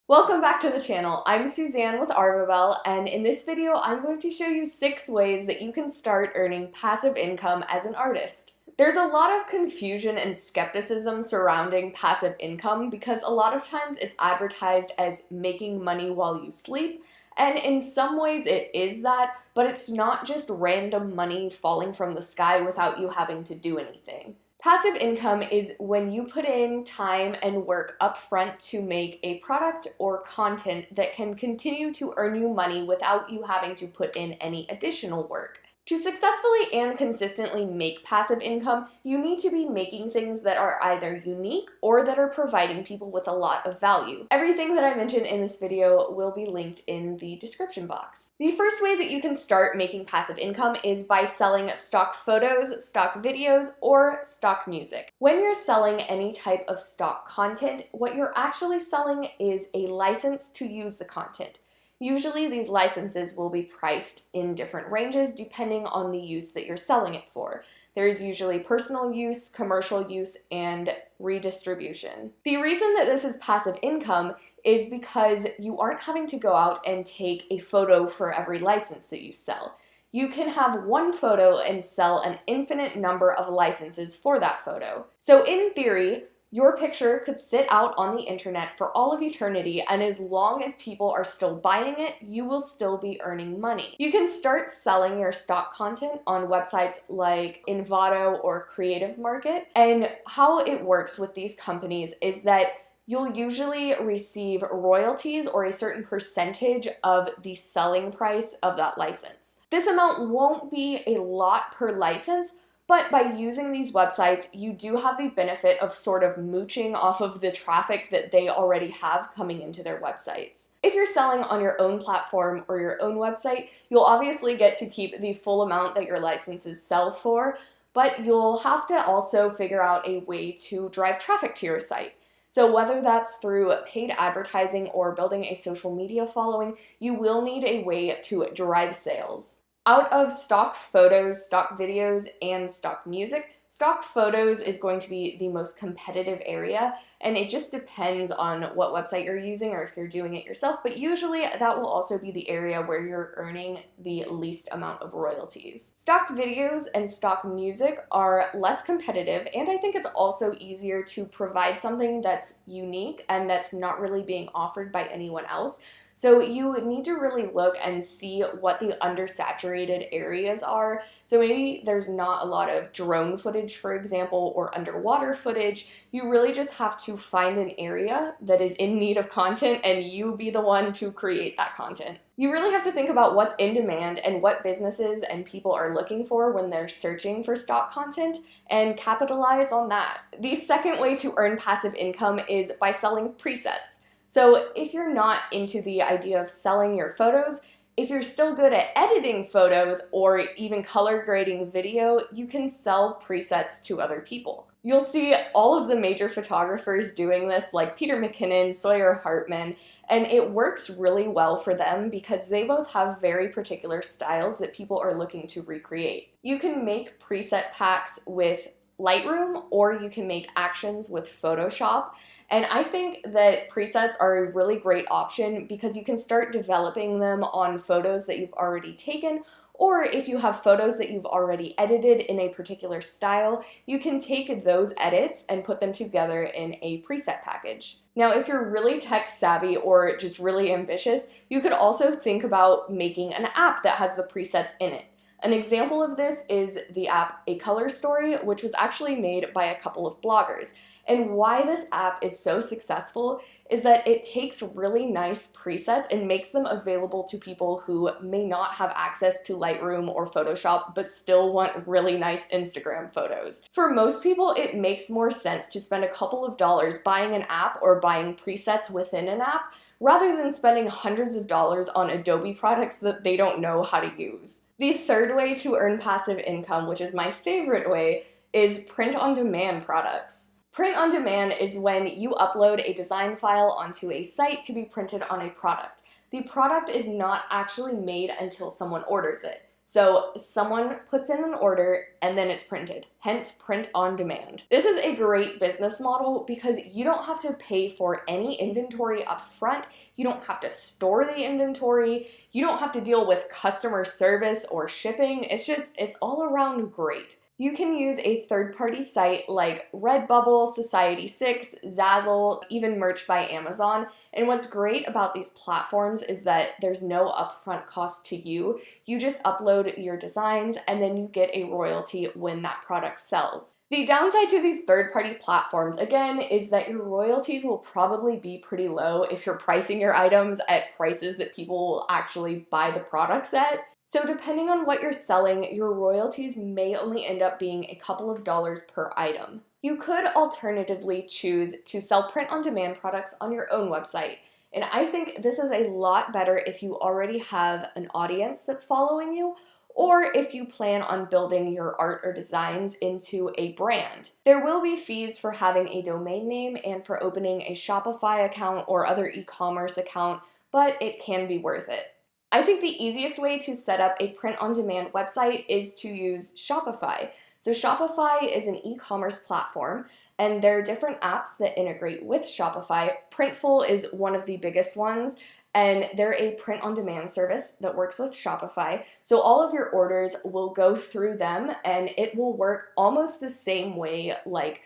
Welcome back to the channel. I'm Suzanne with Arvabelle, and in this video I'm going to show you 6 ways that you can start earning passive income as an artist. There's a lot of confusion and skepticism surrounding passive income because a lot of times it's advertised as making money while you sleep, and in some ways it is that, but it's not just random money falling from the sky without you having to do anything. Passive income is when you put in time and work upfront to make a product or content that can continue to earn you money without you having to put in any additional work. To successfully and consistently make passive income, you need to be making things that are either unique or that are providing people with a lot of value. Everything that I mentioned in this video will be linked in the description box. The first way that you can start making passive income is by selling stock photos, stock videos, or stock music. When you're selling any type of stock content, what you're actually selling is a license to use the content. Usually these licenses will be priced in different ranges depending on the use that you're selling it for. There's usually personal use, commercial use, and redistribution. The reason that this is passive income is because you aren't having to go out and take a photo for every license that you sell. You can have one photo and sell an infinite number of licenses for that photo. So in theory, your picture could sit out on the internet for all of eternity, and as long as people are still buying it, you will still be earning money. You can start selling your stock content on websites like Envato or Creative Market, and how it works with these companies is that you'll usually receive royalties or a certain percentage of the selling price of that license. This amount won't be a lot per license, but by using these websites, you do have the benefit of sort of mooching off of the traffic that they already have coming into their websites. If you're selling on your own platform or your own website, you'll obviously get to keep the full amount that your licenses sell for, but you'll have to also figure out a way to drive traffic to your site. So whether that's through paid advertising or building a social media following, you will need a way to drive sales. Out of stock photos, stock videos, and stock music, stock photos is going to be the most competitive area, and it just depends on what website you're using or if you're doing it yourself, but usually that will also be the area where you're earning the least amount of royalties. Stock videos and stock music are less competitive, and I think it's also easier to provide something that's unique and that's not really being offered by anyone else. So you need to really look and see what the undersaturated areas are. So maybe there's not a lot of drone footage, for example, or underwater footage. You really just have to find an area that is in need of content and you be the one to create that content. You really have to think about what's in demand and what businesses and people are looking for when they're searching for stock content and capitalize on that. The second way to earn passive income is by selling presets. So if you're not into the idea of selling your photos, if you're still good at editing photos or even color grading video, you can sell presets to other people. You'll see all of the major photographers doing this, like Peter McKinnon, Sawyer Hartman, and it works really well for them because they both have very particular styles that people are looking to recreate. You can make preset packs with Lightroom, or you can make actions with Photoshop. And I think that presets are a really great option because you can start developing them on photos that you've already taken, or if you have photos that you've already edited in a particular style, you can take those edits and put them together in a preset package. Now, if you're really tech savvy or just really ambitious, you could also think about making an app that has the presets in it. An example of this is the app A Color Story, which was actually made by a couple of bloggers. And why this app is so successful is that it takes really nice presets and makes them available to people who may not have access to Lightroom or Photoshop but still want really nice Instagram photos. For most people, it makes more sense to spend a couple of dollars buying an app or buying presets within an app rather than spending hundreds of dollars on Adobe products that they don't know how to use. The third way to earn passive income, which is my favorite way, is print-on-demand products. Print-on-demand is when you upload a design file onto a site to be printed on a product. The product is not actually made until someone orders it. So someone puts in an order and then it's printed, hence print on demand. This is a great business model because you don't have to pay for any inventory up front. You don't have to store the inventory. You don't have to deal with customer service or shipping. It's all around great. You can use a third-party site like Redbubble, Society6, Zazzle, even Merch by Amazon. And what's great about these platforms is that there's no upfront cost to you. You just upload your designs and then you get a royalty when that product sells. The downside to these third-party platforms, again, is that your royalties will probably be pretty low if you're pricing your items at prices that people will actually buy the products at. So depending on what you're selling, your royalties may only end up being a couple of dollars per item. You could alternatively choose to sell print-on-demand products on your own website. And I think this is a lot better if you already have an audience that's following you, or if you plan on building your art or designs into a brand. There will be fees for having a domain name and for opening a Shopify account or other e-commerce account, but it can be worth it. I think the easiest way to set up a print-on-demand website is to use Shopify. So Shopify is an e-commerce platform, and there are different apps that integrate with Shopify. Printful is one of the biggest ones, and they're a print-on-demand service that works with Shopify. So all of your orders will go through them, and it will work almost the same way like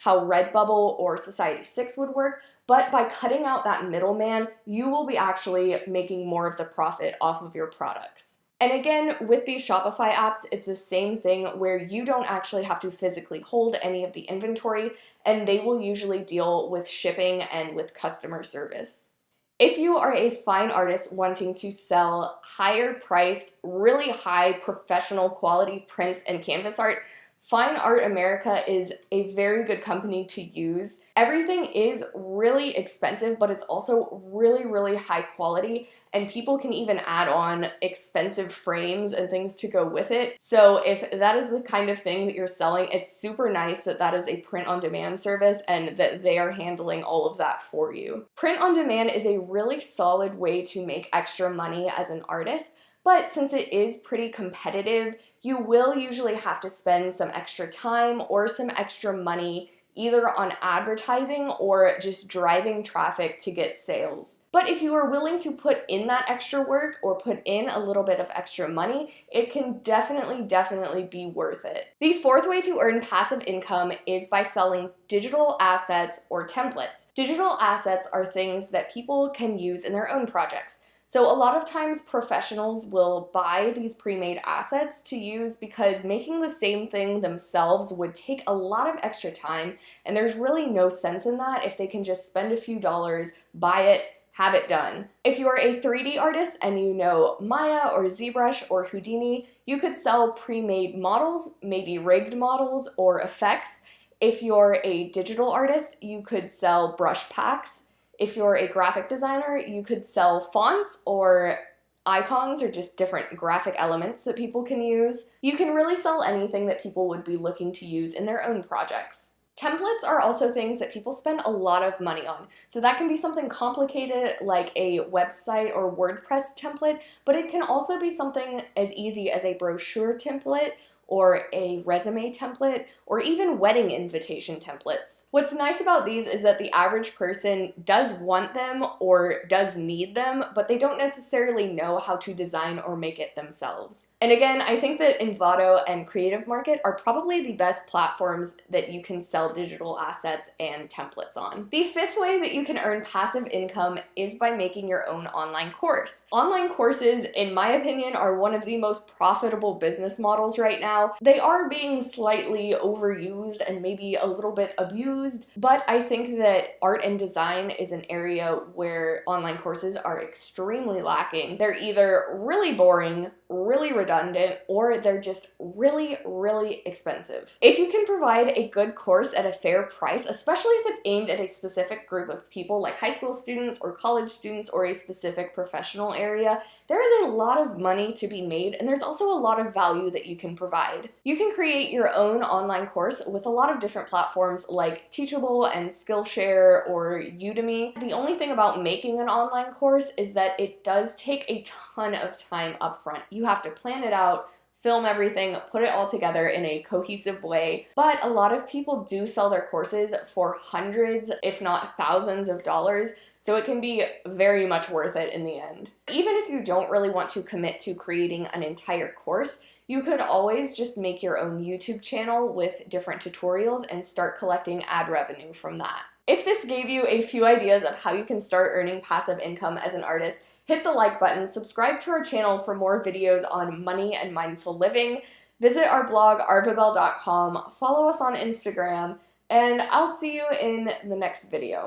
how Redbubble or Society6 would work, but by cutting out that middleman, you will be actually making more of the profit off of your products. And again, with these Shopify apps, it's the same thing where you don't actually have to physically hold any of the inventory, and they will usually deal with shipping and with customer service. If you are a fine artist wanting to sell higher priced, really high professional quality prints and canvas art, Fine Art America is a very good company to use. Everything is really expensive, but it's also really, really high quality, and people can even add on expensive frames and things to go with it. So if that is the kind of thing that you're selling, it's super nice that that is a print-on-demand service and that they are handling all of that for you. Print-on-demand is a really solid way to make extra money as an artist, but since it is pretty competitive, you will usually have to spend some extra time or some extra money either on advertising or just driving traffic to get sales. But if you are willing to put in that extra work or put in a little bit of extra money, it can definitely be worth it. The fourth way to earn passive income is by selling digital assets or templates. Digital assets are things that people can use in their own projects. So a lot of times professionals will buy these pre-made assets to use because making the same thing themselves would take a lot of extra time, and there's really no sense in that if they can just spend a few dollars, buy it, have it done. If you're a 3D artist and you know Maya or ZBrush or Houdini, you could sell pre-made models, maybe rigged models or effects. If you're a digital artist, you could sell brush packs. If you're a graphic designer, you could sell fonts or icons or just different graphic elements that people can use. You can really sell anything that people would be looking to use in their own projects. Templates are also things that people spend a lot of money on. So that can be something complicated like a website or WordPress template, but it can also be something as easy as a brochure template or a resume template, or even wedding invitation templates. What's nice about these is that the average person does want them or does need them, but they don't necessarily know how to design or make it themselves. And again, I think that Envato and Creative Market are probably the best platforms that you can sell digital assets and templates on. The fifth way that you can earn passive income is by making your own online course. Online courses, in my opinion, are one of the most profitable business models right now. They are being slightly overused and maybe a little bit abused, but I think that art and design is an area where online courses are extremely lacking. They're either really boring, really redundant, or they're just really expensive. If you can provide a good course at a fair price, especially if it's aimed at a specific group of people like high school students or college students or a specific professional area, there is a lot of money to be made, and there's also a lot of value that you can provide. side. You can create your own online course with a lot of different platforms like Teachable and Skillshare or Udemy. The only thing about making an online course is that it does take a ton of time upfront. You have to plan it out, film everything, put it all together in a cohesive way. But a lot of people do sell their courses for hundreds, if not thousands of dollars, so it can be very much worth it in the end. Even if you don't really want to commit to creating an entire course, you could always just make your own YouTube channel with different tutorials and start collecting ad revenue from that. If this gave you a few ideas of how you can start earning passive income as an artist, hit the like button, subscribe to our channel for more videos on money and mindful living, visit our blog arvabelle.com, follow us on Instagram, and I'll see you in the next video.